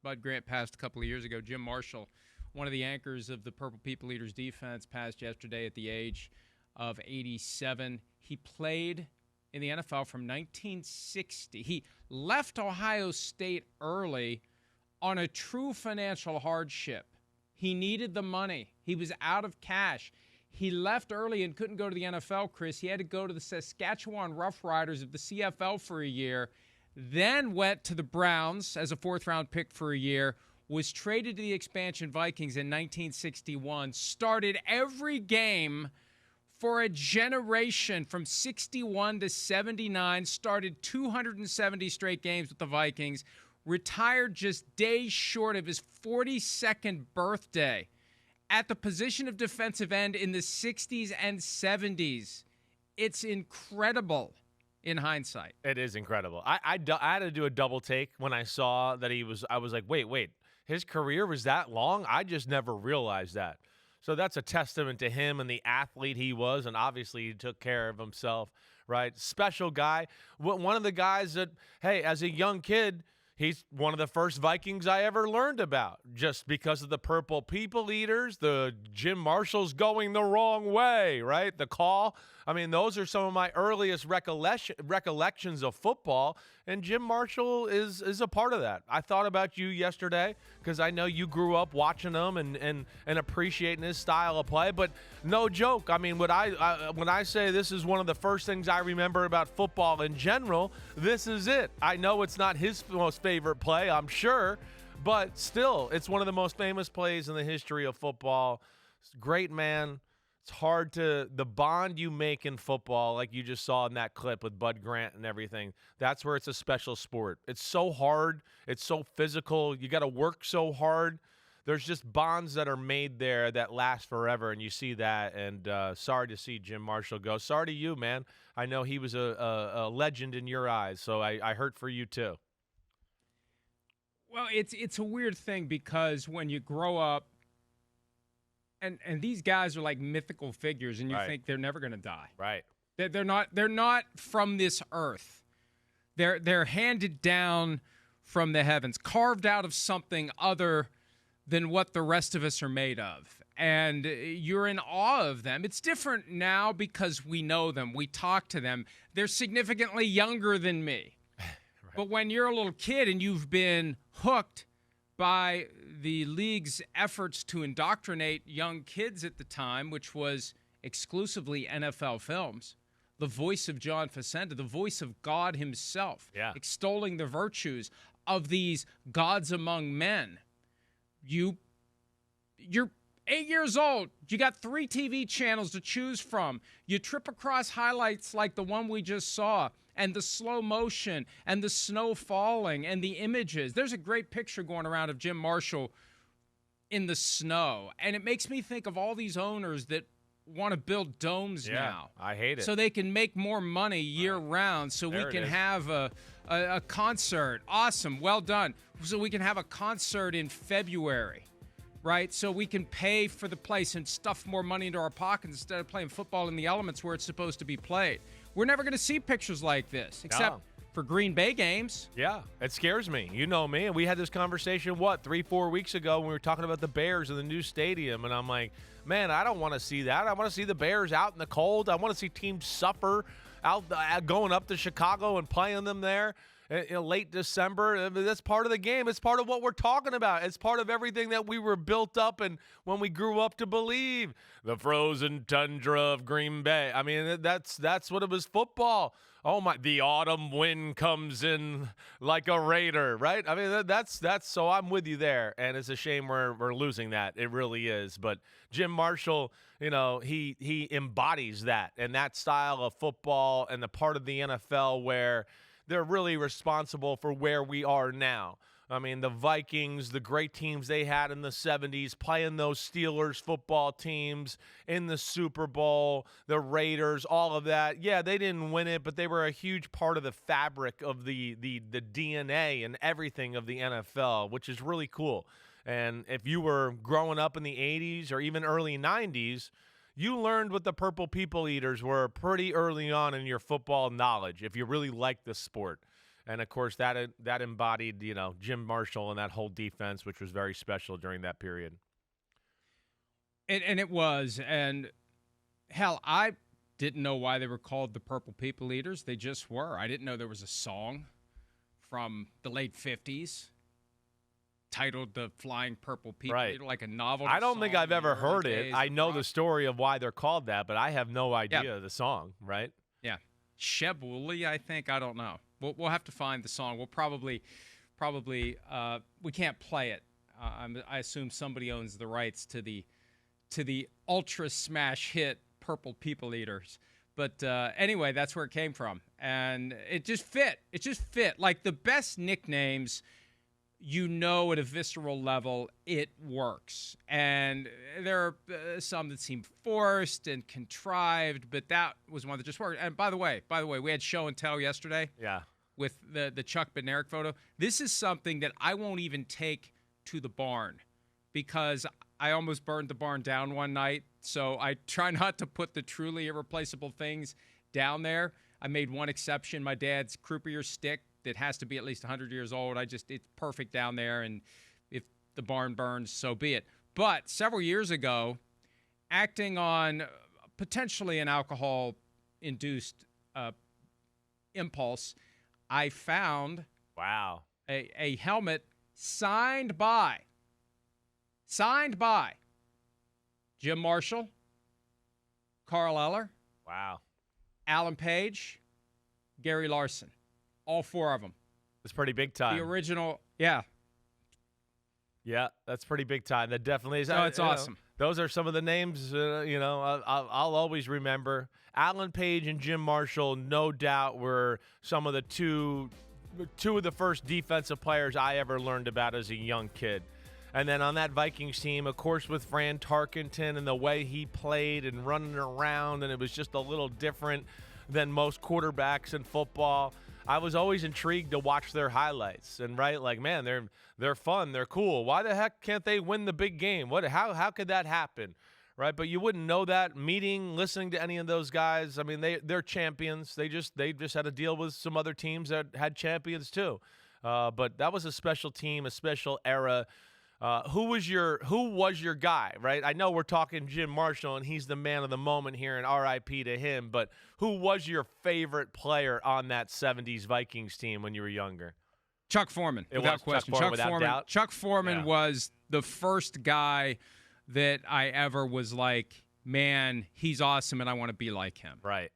Bud Grant passed a couple of years ago. Jim Marshall, one of the anchors of the Purple People Eaters defense, passed yesterday at the age of 87. He played in the NFL from 1960. He left Ohio State early on a true financial hardship. He needed the money. He was out of cash. He left early and couldn't go to the NFL, Chris. He had to go to the Saskatchewan Roughriders of the CFL for a year, then went to the Browns as a fourth-round pick for a year, was traded to the expansion Vikings in 1961, started every game for a generation from 61 to 79, started 270 straight games with the Vikings, retired just days short of his 42nd birthday at the position of defensive end in the 60s and 70s. It's incredible in hindsight. It is incredible. I had to do a double take when I saw that I was like, wait, his career was that long? I just never realized that. So that's a testament to him and the athlete he was, and obviously he took care of himself, right? Special guy. One of the guys that, hey, as a young kid, he's one of the first Vikings I ever learned about, just because of the Purple People Eaters, the Jim Marshall's going the wrong way, right? The call. I mean, those are some of my earliest recollections of football, and Jim Marshall is a part of that. I thought about you yesterday because I know you grew up watching him and appreciating his style of play, but no joke. I mean, when I say this is one of the first things I remember about football in general, this is it. I know it's not his most favorite play, I'm sure, but still, it's one of the most famous plays in the history of football. Great man. It's hard the bond you make in football, like you just saw in that clip with Bud Grant and everything, that's where it's a special sport. It's so hard. It's so physical. You got to work so hard. There's just bonds that are made there that last forever, and you see that, and sorry to see Jim Marshall go. Sorry to you, man. I know he was a legend in your eyes, so I hurt for you too. Well, it's a weird thing because when you grow up, and these guys are like mythical figures, and you think they're never going to die. Right. They're not from this earth. They're handed down from the heavens, carved out of something other than what the rest of us are made of. And you're in awe of them. It's different now because we know them. We talk to them. They're significantly younger than me. Right. But when you're a little kid and you've been hooked by the league's efforts to indoctrinate young kids at the time, which was exclusively NFL films, the voice of John Facenda, the voice of God himself, extolling the virtues of these gods among men. You're 8 years old. You got 3 TV channels to choose from. You trip across highlights like the one we just saw, and the slow motion, and the snow falling, and the images. There's a great picture going around of Jim Marshall in the snow, and it makes me think of all these owners that want to build domes now. I hate it. So they can make more money year-round, so we can have a concert. Awesome. Well done. So we can have a concert in February. Right, so we can pay for the place and stuff more money into our pockets instead of playing football in the elements where it's supposed to be played. We're never going to see pictures like this, except for Green Bay games. Yeah, it scares me. You know me, and we had this conversation, 3-4 weeks ago when we were talking about the Bears and the new stadium, and I'm like, man, I don't want to see that. I want to see the Bears out in the cold. I want to see teams suffer out going up to Chicago and playing them there. In late December. That's part of the game. It's part of what we're talking about. It's part of everything that we were built up and when we grew up to believe. The frozen tundra of Green Bay. I mean, that's what it was, football. Oh my, the autumn wind comes in like a raider, right? I mean, that's so I'm with you there, and it's a shame we're losing that. It really is. But Jim Marshall, he embodies that and that style of football and the part of the NFL where they're really responsible for where we are now. I mean, the Vikings, the great teams they had in the 70s, playing those Steelers football teams in the Super Bowl, the Raiders, all of that. Yeah, they didn't win it, but they were a huge part of the fabric of the DNA and everything of the NFL, which is really cool. And if you were growing up in the 80s or even early 90s, you learned what the Purple People Eaters were pretty early on in your football knowledge, if you really liked the sport. And of course, that embodied, Jim Marshall and that whole defense, which was very special during that period. And it was. And hell, I didn't know why they were called the Purple People Eaters. They just were. I didn't know there was a song from the late 50s titled The Flying Purple People Eater, like a novel. I don't think I've ever heard it. I know rock. the story of why they're called that, but I have no idea the song, right? Yeah. Sheb Woolley, I think. I don't know. We'll have to find the song. We'll probably we can't play it. I assume somebody owns the rights to the ultra smash hit Purple People Eaters. But anyway, that's where it came from. And it just fit. It just fit. Like the best nicknames, at a visceral level, it works. And there are some that seem forced and contrived, but that was one that just worked. And by the way, we had show and tell yesterday. Yeah. With the Chuck Bednarik photo. This is something that I won't even take to the barn because I almost burned the barn down one night. So I try not to put the truly irreplaceable things down there. I made one exception, my dad's croupier stick that has to be at least 100 years old. It's perfect down there, and if the barn burns, so be it. But several years ago, acting on potentially an alcohol-induced impulse, I found a helmet signed by Jim Marshall, Carl Eller, Alan Page, Gary Larson, all four of them. That's pretty big time. The original, yeah. Yeah, that's pretty big time. That definitely is. Oh, it's awesome. Those are some of the names, I'll always remember. Alan Page and Jim Marshall, no doubt, were some of the two of the first defensive players I ever learned about as a young kid. And then on that Vikings team, of course, with Fran Tarkenton and the way he played and running around, and it was just a little different than most quarterbacks in football. I was always intrigued to watch their highlights. And man, they're fun, they're cool. Why the heck can't they win the big game? How could that happen? Right? But you wouldn't know that listening to any of those guys. I mean, they're champions. They just had to deal with some other teams that had champions too. But that was a special team, a special era. Who was your guy, right? I know we're talking Jim Marshall, and he's the man of the moment here, and R.I.P. to him. But who was your favorite player on that 70s Vikings team when you were younger? Chuck Foreman, without question. Chuck Foreman was the first guy that I ever was like, man, he's awesome, and I want to be like him. Right.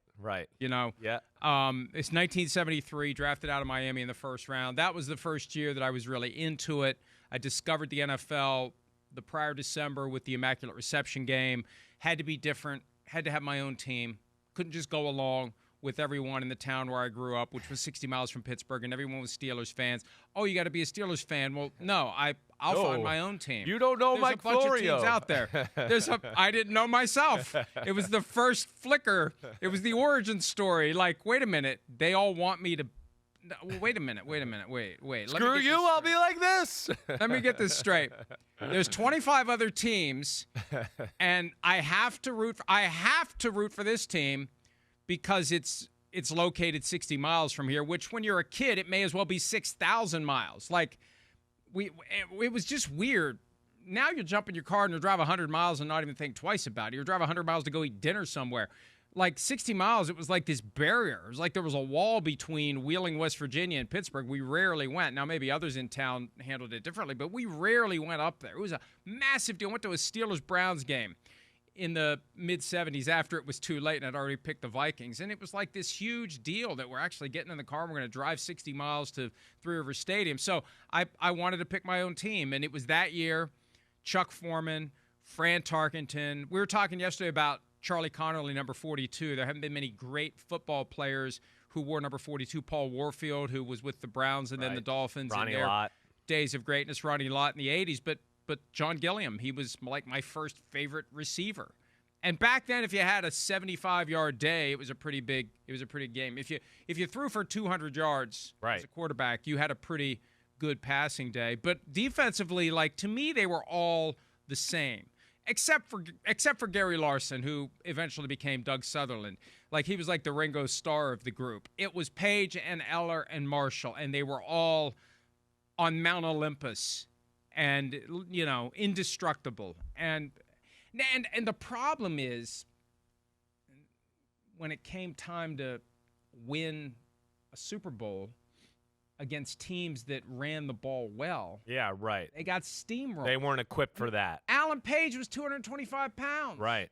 Yeah. It's 1973, drafted out of Miami in the first round. That was the first year that I was really into it. I discovered the NFL the prior December with the Immaculate Reception game. Had to be different. Had to have my own team. Couldn't just go along with everyone in the town where I grew up, which was 60 miles from Pittsburgh, and everyone was Steelers fans. Oh, you got to be a Steelers fan. Well, no, I'll find my own team. You don't know There's Mike Florio. There's a bunch of teams out there. I didn't know myself. It was the first flicker. It was the origin story. Like, wait a minute. They all want me to wait a minute. Screw you, I'll be like this. Let me get this straight. There's 25 other teams, and I have to root for this team because it's located 60 miles from here, which when you're a kid, it may as well be 6,000 miles. Like, it was just weird. Now you jump in your car and you drive 100 miles and not even think twice about it. You drive 100 miles to go eat dinner somewhere. Like 60 miles, it was like this barrier. It was like there was a wall between Wheeling, West Virginia, and Pittsburgh. We rarely went. Now, maybe others in town handled it differently, but we rarely went up there. It was a massive deal. I went to a Steelers-Browns game in the mid-'70s after it was too late, and I'd already picked the Vikings. And it was like this huge deal that we're actually getting in the car and we're going to drive 60 miles to Three Rivers Stadium. So I wanted to pick my own team, and it was that year, Chuck Foreman, Fran Tarkenton. We were talking yesterday about Charlie Connerly, number 42. There haven't been many great football players who wore number 42. Paul Warfield, who was with the Browns and then the Dolphins Ronnie in their Lott. Days of greatness. Ronnie Lott in the 80s. But John Gilliam, he was like my first favorite receiver. And back then, if you had a 75-yard day, it was a pretty big game. If you threw for 200 yards as a quarterback, you had a pretty good passing day. But defensively, like to me, they were all the same. except for Gary Larson, who eventually became Doug Sutherland. Like, he was like the Ringo Starr of the group. It was Page and Eller and Marshall, and they were all on Mount Olympus and, indestructible. And the problem is, when it came time to win a Super Bowl against teams that ran the ball well. Yeah, right. They got steamrolled. They weren't equipped for that. Alan Page was 225 pounds. Right.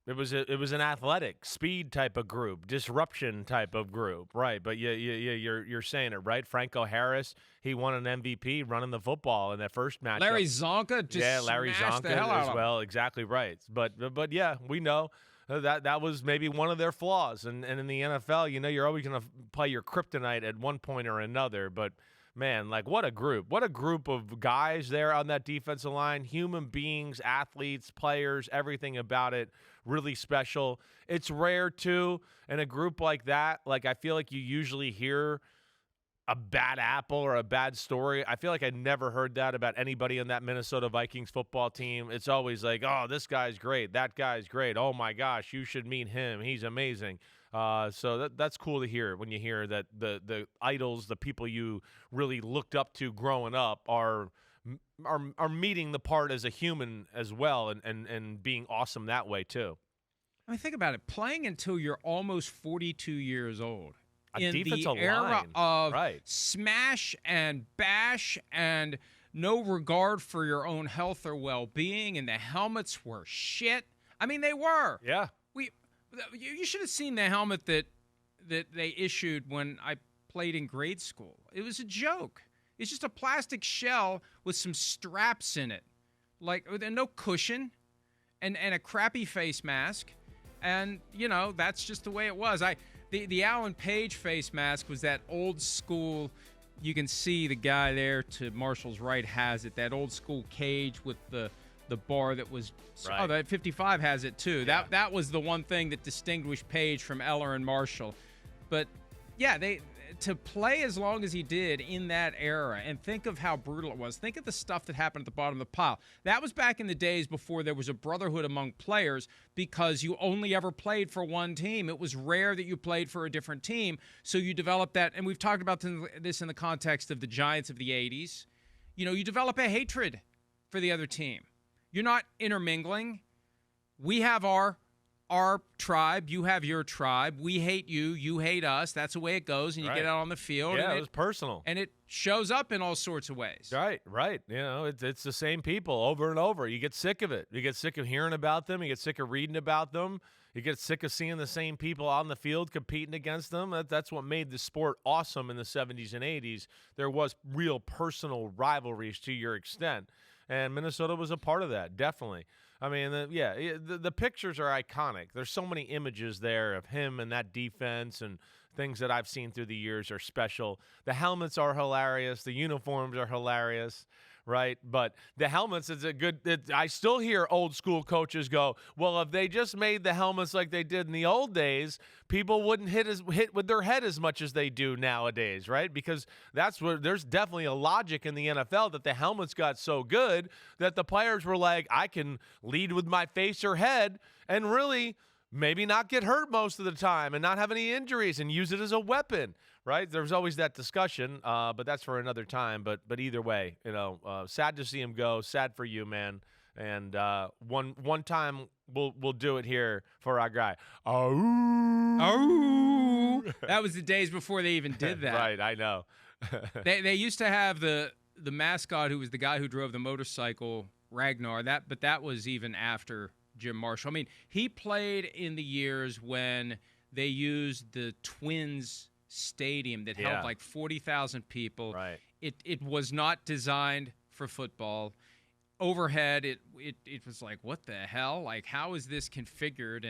It was an athletic, speed type of group, disruption type of group, right? But you're saying it right. Franco Harris, he won an MVP running the football in that first matchup. Larry Zonka just Larry smashed Zonka the hell out as of well. Exactly right. But yeah, we know. That was maybe one of their flaws. And in the NFL, you're always going to play your kryptonite at one point or another. But, man, like, what a group. What a group of guys there on that defensive line, human beings, athletes, players, everything about it, really special. It's rare, too, in a group like that. Like, I feel like you usually hear a bad apple or a bad story. I feel like I never heard that about anybody on that Minnesota Vikings football team. It's always like, oh, this guy's great. That guy's great. Oh, my gosh, you should meet him. He's amazing. So that's cool to hear when you hear that the idols, the people you really looked up to growing up are meeting the part as a human as well and being awesome that way too. I mean, think about it. Playing until you're almost 42 years old. In the era of smash and bash and no regard for your own health or well-being, and the helmets were shit. I mean, they were. Yeah. You should have seen the helmet that they issued when I played in grade school. It was a joke. It's just a plastic shell with some straps in it, like no cushion, and a crappy face mask, and that's just the way it was. The Alan Page face mask was that old school. You can see the guy there to Marshall's right has it. That old school cage with the bar that was. Right. Oh, that 55 has it too. Yeah. That was the one thing that distinguished Page from Eller and Marshall. But yeah, to play as long as he did in that era, and think of how brutal it was. Think of the stuff that happened at the bottom of the pile. That was back in the days before there was a brotherhood among players because you only ever played for one team. It was rare that you played for a different team, so you developed that. And we've talked about this in the context of the Giants of the 80s. You develop a hatred for the other team. You're not intermingling. We have our tribe, you have your tribe. We hate you, you hate us. That's the way it goes, and you get out on the field. Yeah, it was personal. And it shows up in all sorts of ways. Right. It's the same people over and over. You get sick of it. You get sick of hearing about them. You get sick of reading about them. You get sick of seeing the same people on the field competing against them. That's what made the sport awesome in the 70s and 80s. There was real personal rivalries to your extent, and Minnesota was a part of that, definitely. I mean, the pictures are iconic. There's so many images there of him and that defense, and things that I've seen through the years are special. The helmets are hilarious. The uniforms are hilarious, right? But the helmets is a good I still hear old school coaches go, well, if they just made the helmets like they did in the old days, people wouldn't hit with their head as much as they do nowadays, right? Because that's where there's definitely a logic in the NFL that the helmets got so good that the players were like, I can lead with my face or head and really maybe not get hurt most of the time and not have any injuries and use it as a weapon, right? There's always that discussion, but that's for another time. But either way, sad to see him go. Sad for you, man. And one time we'll do it here for our guy. Oh, that was the days before they even did that. Right, I know. they used to have the mascot who was the guy who drove the motorcycle, Ragnar. But that was even after Jim Marshall. I mean, he played in the years when they used the Twins stadium that held like 40,000 people. Right. It was not designed for football. Overhead, it was like, what the hell? Like, how is this configured?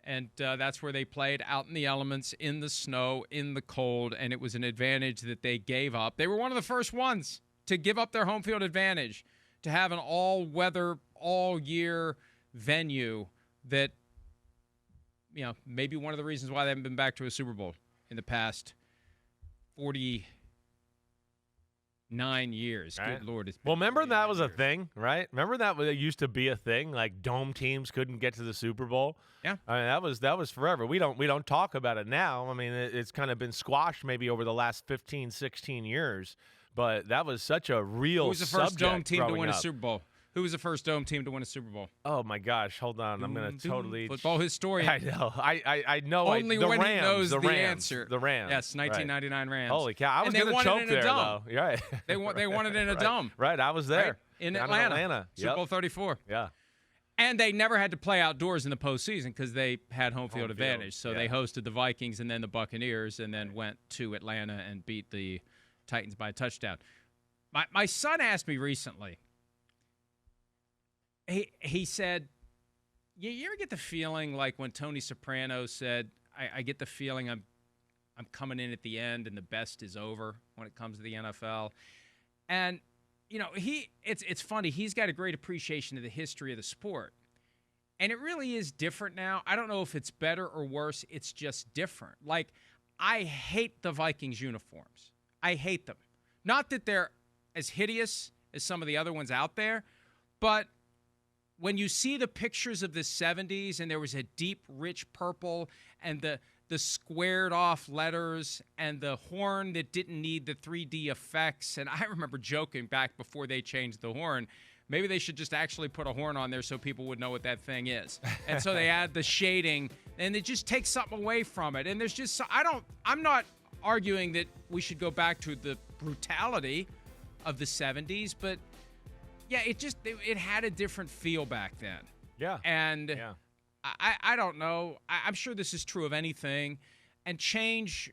And that's where they played out in the elements, in the snow, in the cold, and it was an advantage that they gave up. They were one of the first ones to give up their home field advantage, to have an all-weather, all-year venue that, maybe one of the reasons why they haven't been back to a Super Bowl in the past 40 9 years. Right. Good Lord. Well, remember that was a years. thing, right? Remember that it used to be a thing, like dome teams couldn't get to the Super Bowl. Yeah. I mean, that was forever. We don't talk about it now. I mean, it's kind of been squashed maybe over the last 15, 16 years, but that was such a real Who was the first dome team to growing win a up. Super Bowl? Who was the first dome team to win a Super Bowl? Oh my gosh, hold on. I'm going to totally football historian. I know. I know. Only the when Rams, he knows the the Rams, answer. The Rams. Yes, 1999 Rams. Holy cow. I was And they going won to it choke in a there, dome. though. You're right. They won it in a dome. Right. I was there. Right? In Down Atlanta. Super Yep. Bowl 34. Yeah. And they never had to play outdoors in the postseason because they had home field advantage. So they hosted the Vikings and then the Buccaneers and then went to Atlanta and beat the Titans by a touchdown. My son asked me recently, he said, you ever get the feeling like when Tony Soprano said, I get the feeling I'm coming in at the end and the best is over when it comes to the NFL? And you know, it's funny. He's got a great appreciation of the history of the sport. And it really is different now. I don't know if it's better or worse. It's just different. Like, I hate the Vikings uniforms. I hate them. Not that they're as hideous as some of the other ones out there, but when you see the pictures of the 70s and there was a deep, rich purple and the squared off letters and the horn that didn't need the 3D effects. And I remember joking back before they changed the horn, maybe they should just actually put a horn on there so people would know what that thing is. And so they add the shading and it just takes something away from it. And there's just, I'm not arguing that we should go back to the brutality of the 70s, but yeah, it had a different feel back then. Yeah. And yeah. I don't know. I'm sure this is true of anything. And change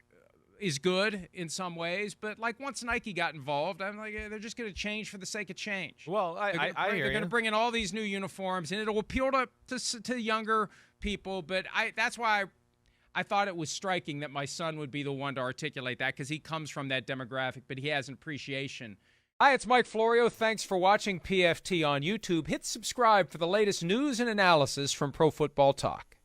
is good in some ways. But, like, once Nike got involved, I'm like, they're just going to change for the sake of change. Well, I hear you. They're going to bring in all these new uniforms, and it'll appeal to younger people. But that's why I thought it was striking that my son would be the one to articulate that because he comes from that demographic, but he has an appreciation. Hi, it's Mike Florio. Thanks for watching PFT on YouTube. Hit subscribe for the latest news and analysis from Pro Football Talk.